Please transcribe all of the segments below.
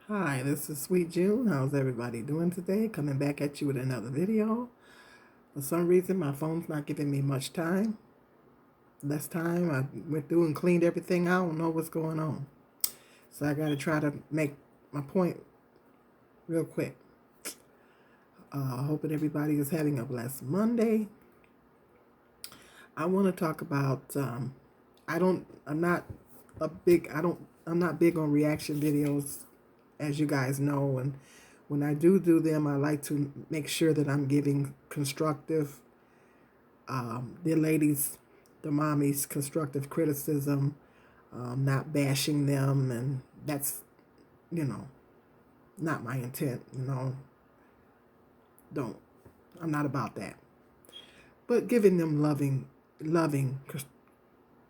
Hi, this is Sweet June. How's everybody doing today? Coming back at you with another video. For some reason, my phone's not giving me much time. Less time. I went through and cleaned everything out. I don't know what's going on. So I got to try to make my point real quick. Hoping everybody is having a blessed Monday. I want to talk about. I'm not a big. I'm not big on reaction videos, as you guys know, and when I do them, I like to make sure that I'm giving constructive, the ladies, the mommies, constructive criticism, not bashing them, and that's, you know, not my intent. Don't. I'm not about that. But giving them loving,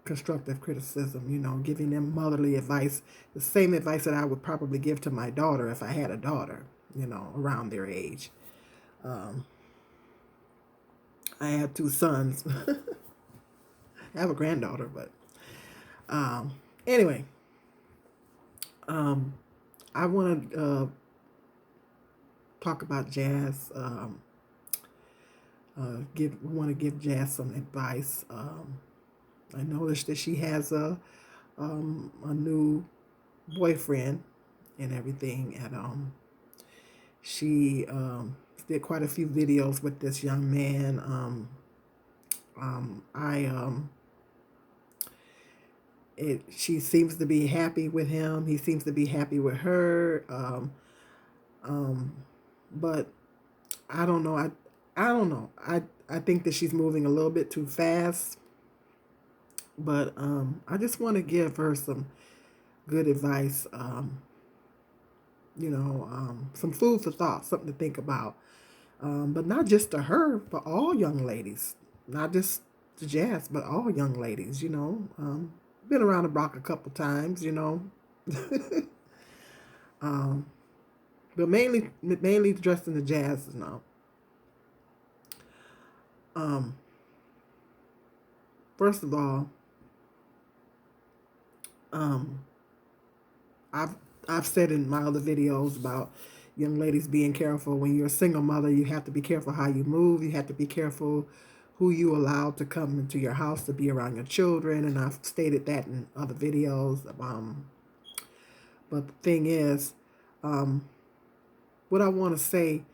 constructive criticism. Giving them motherly advice, the same advice that I would probably give to my daughter if I had a daughter. Around their age. Um, I have two sons. I have a granddaughter, but anyway, um, I want to talk about Jazz. Want to give Jazz some advice. I noticed that she has a new boyfriend and everything, and she did quite a few videos with this young man. I She seems to be happy with him. He seems to be happy with her. Um, but I don't know. I don't know. I think that she's moving a little bit too fast. But I just want to give her some good advice. Some food for thought, something to think about. But not just to her, but all young ladies. Not just to Jazz, but all young ladies. Been around the block a couple times. um, but mainly dressed in the Jazz now. Um, First of all, um, I've I've said in my other videos about young ladies being careful. When you're a single mother, you have to be careful how you move. You have to be careful who you allow to come into your house to be around your children. And I've stated that in other videos. But the thing is, um, what I want to say,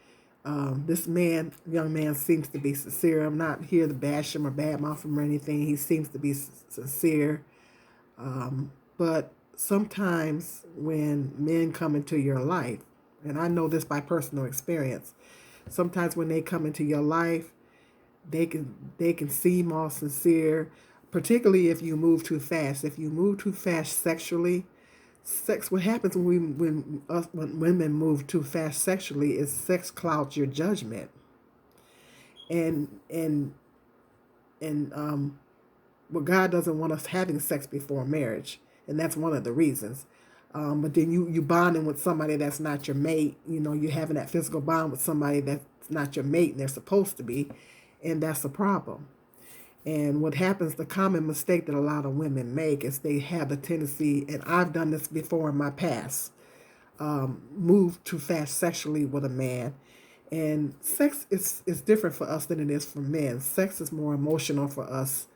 this young man, seems to be sincere. I'm not here to bash him or badmouth him or anything. He seems to be sincere. But sometimes when men come into your life, and I know this by personal experience, sometimes when they come into your life, they can seem all sincere, particularly if you move too fast. If you move too fast sexually, what happens when women move too fast sexually is sex clouds your judgment, and and and well, God doesn't want us having sex before marriage, and that's one of the reasons. But then you bonding with somebody that's not your mate. You're having that physical bond with somebody that's not your mate, and they're supposed to be, and that's a problem. And what happens, the common mistake that a lot of women make is they have the tendency, and I've done this before in my past, move too fast sexually with a man. And sex is different for us than it is for men. Sex is more emotional for us,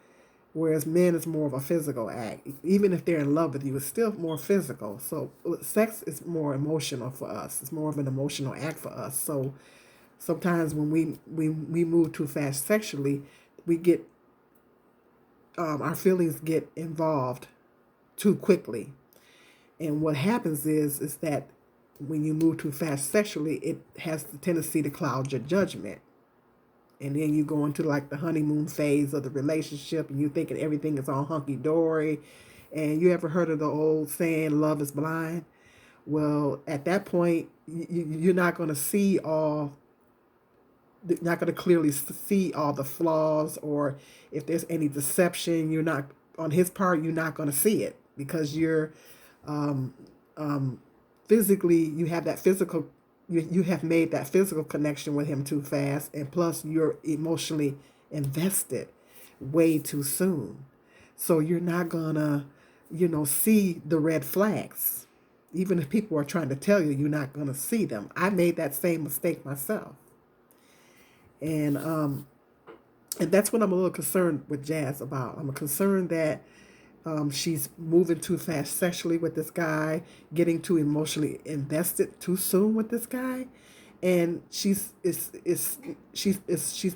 whereas men is more of a physical act. Even if they're in love with you, it's still more physical. So sex is more emotional for us. It's more of an emotional act for us. So sometimes when we move too fast sexually, we get our feelings get involved too quickly. And what happens is that when you move too fast sexually, it has the tendency to cloud your judgment. And then you go into like the honeymoon phase of the relationship, and you're thinking everything is all hunky dory. And you ever heard of the old saying, "Love is blind"? Well, at that point, you're not going to see all, not going to clearly see all the flaws, or if there's any deception, you're not, on his part, you're not going to see it, because you're um, um, physically, you have that physical, you have made that physical connection with him too fast, and plus you're emotionally invested way too soon. So you're not gonna see the red flags. Even if people are trying to tell you, you're not going to see them. I made that same mistake myself. And and that's what I'm a little concerned with Jazz about. I'm concerned that she's moving too fast sexually with this guy, getting too emotionally invested too soon with this guy, and she's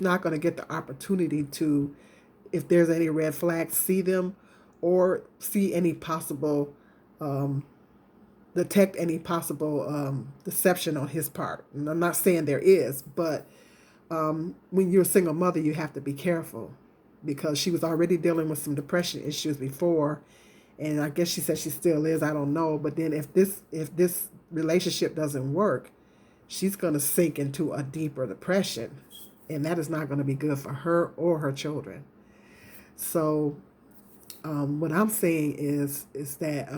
not going to get the opportunity to, if there's any red flags, see them, or see any possible, detect any possible deception on his part. And I'm not saying there is, but when you're a single mother, you have to be careful, because she was already dealing with some depression issues before, and I guess she said she still is. I don't know. But then if this relationship doesn't work, she's going to sink into a deeper depression, and that is not going to be good for her or her children. So what I'm saying is that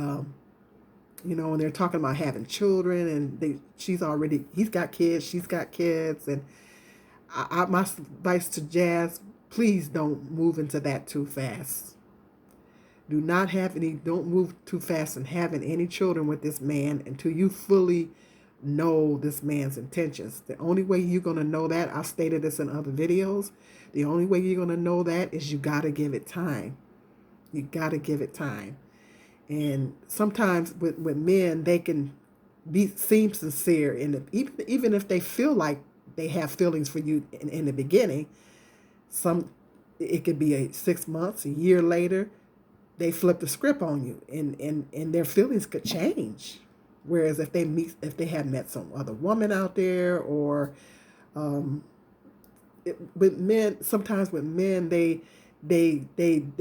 when they're talking about having children, and he's got kids, she's got kids, and my advice to Jazz: please don't move into that too fast. Don't move too fast in having any children with this man until you fully know this man's intentions. The only way you're going to know that, I've stated this in other videos, the only way you're going to know that is you got to give it time. You got to give it time. And sometimes with men, they can seem sincere, and even if they feel like they have feelings for you in the beginning, it could be 6 months, a year later, they flip the script on you, and their feelings could change. Whereas if they have met some other woman out there, or sometimes with men, they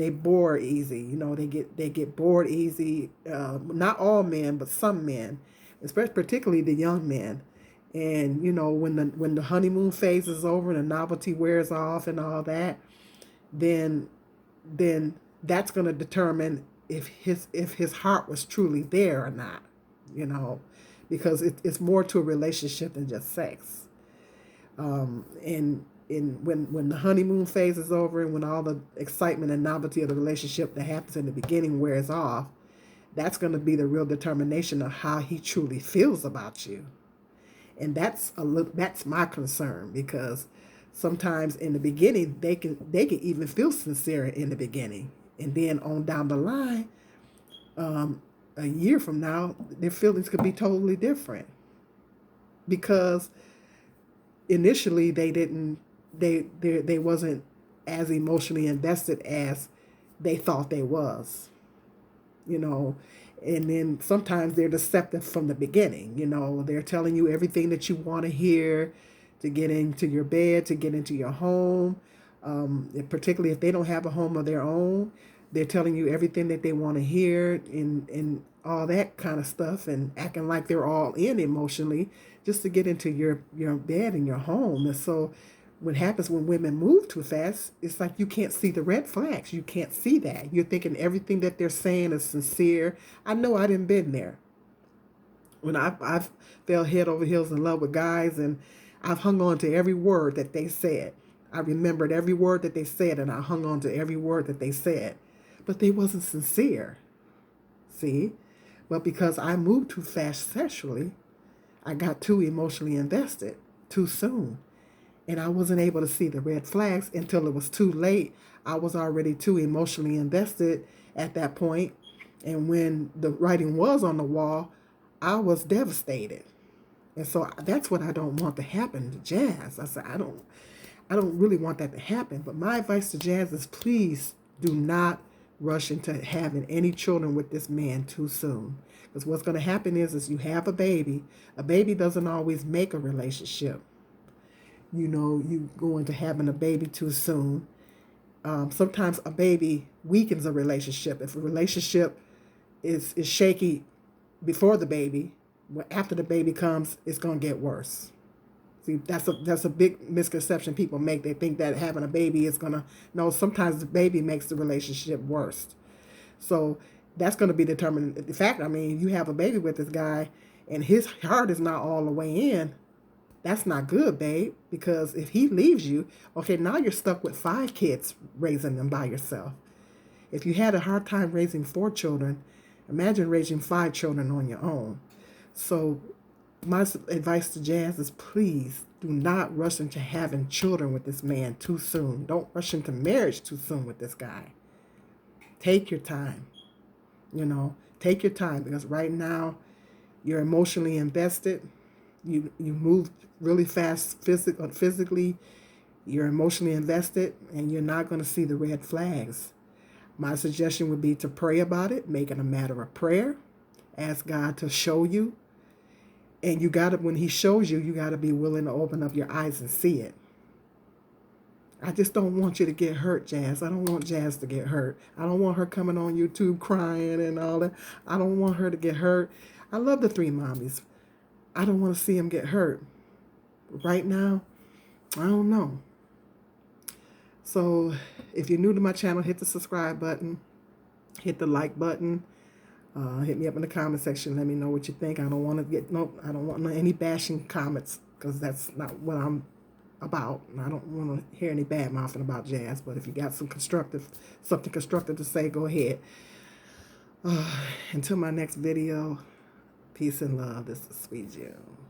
bore easy. They get bored easy. Not all men, but some men, especially particularly the young men. And when the honeymoon phase is over and the novelty wears off and all that, then that's going to determine if his heart was truly there or not. Because it's more to a relationship than just sex. And when the honeymoon phase is over, and when all the excitement and novelty of the relationship that happens in the beginning wears off, that's going to be the real determination of how he truly feels about you. And that's my concern, because sometimes in the beginning they can even feel sincere in the beginning, and then on down the line, a year from now, their feelings could be totally different, because initially they wasn't as emotionally invested as they thought they was. And then sometimes they're deceptive from the beginning. They're telling you everything that you want to hear to get into your bed, to get into your home. Particularly if they don't have a home of their own, they're telling you everything that they want to hear, and all that kind of stuff, and acting like they're all in emotionally just to get into your bed and your home. And so what happens when women move too fast, it's like you can't see the red flags. You can't see that. You're thinking everything that they're saying is sincere. I know I didn't been there. When I've fell head over heels in love with guys, and I've hung on to every word that they said. I remembered every word that they said, and I hung on to every word that they said. But they wasn't sincere. See? But because I moved too fast sexually, I got too emotionally invested too soon. And I wasn't able to see the red flags until it was too late. I was already too emotionally invested at that point. And when the writing was on the wall, I was devastated. And so that's what I don't want to happen to Jazz. I said, I don't really want that to happen. But my advice to Jazz is, please do not rush into having any children with this man too soon. Because what's going to happen is you have a baby. A baby doesn't always make a relationship. You go into having a baby too soon. Sometimes a baby weakens a relationship. If a relationship is shaky before the baby, after the baby comes, it's going to get worse. See, that's a big misconception people make. They think that having a baby is going to... No, sometimes the baby makes the relationship worse. So that's going to be determined. In fact, you have a baby with this guy, and his heart is not all the way in. That's not good, babe, because if he leaves you, okay, now you're stuck with 5 kids, raising them by yourself. If you had a hard time raising 4 children, Imagine raising 5 children on your own. So my advice to Jazz is, please do not rush into having children with this man too soon. Don't rush into marriage too soon with this guy. Take your time. Take your time, because right now you're emotionally invested. You move really fast physically. You're emotionally invested, and you're not going to see the red flags. My suggestion would be to pray about it, make it a matter of prayer. Ask God to show you. And when he shows you, you got to be willing to open up your eyes and see it. I just don't want you to get hurt, Jazz. I don't want Jazz to get hurt. I don't want her coming on YouTube crying and all that. I don't want her to get hurt. I love the 3 mommies. I don't want to see them get hurt. Right now, I don't know. So if you're new to my channel, hit the subscribe button. Hit the like button. Hit me up in the comment section. Let me know what you think. I don't want any bashing comments, because that's not what I'm about. And I don't want to hear any bad mouthing about Jazz. But if you got something constructive to say, go ahead. Until my next video, peace and love. This is Sweet Jim.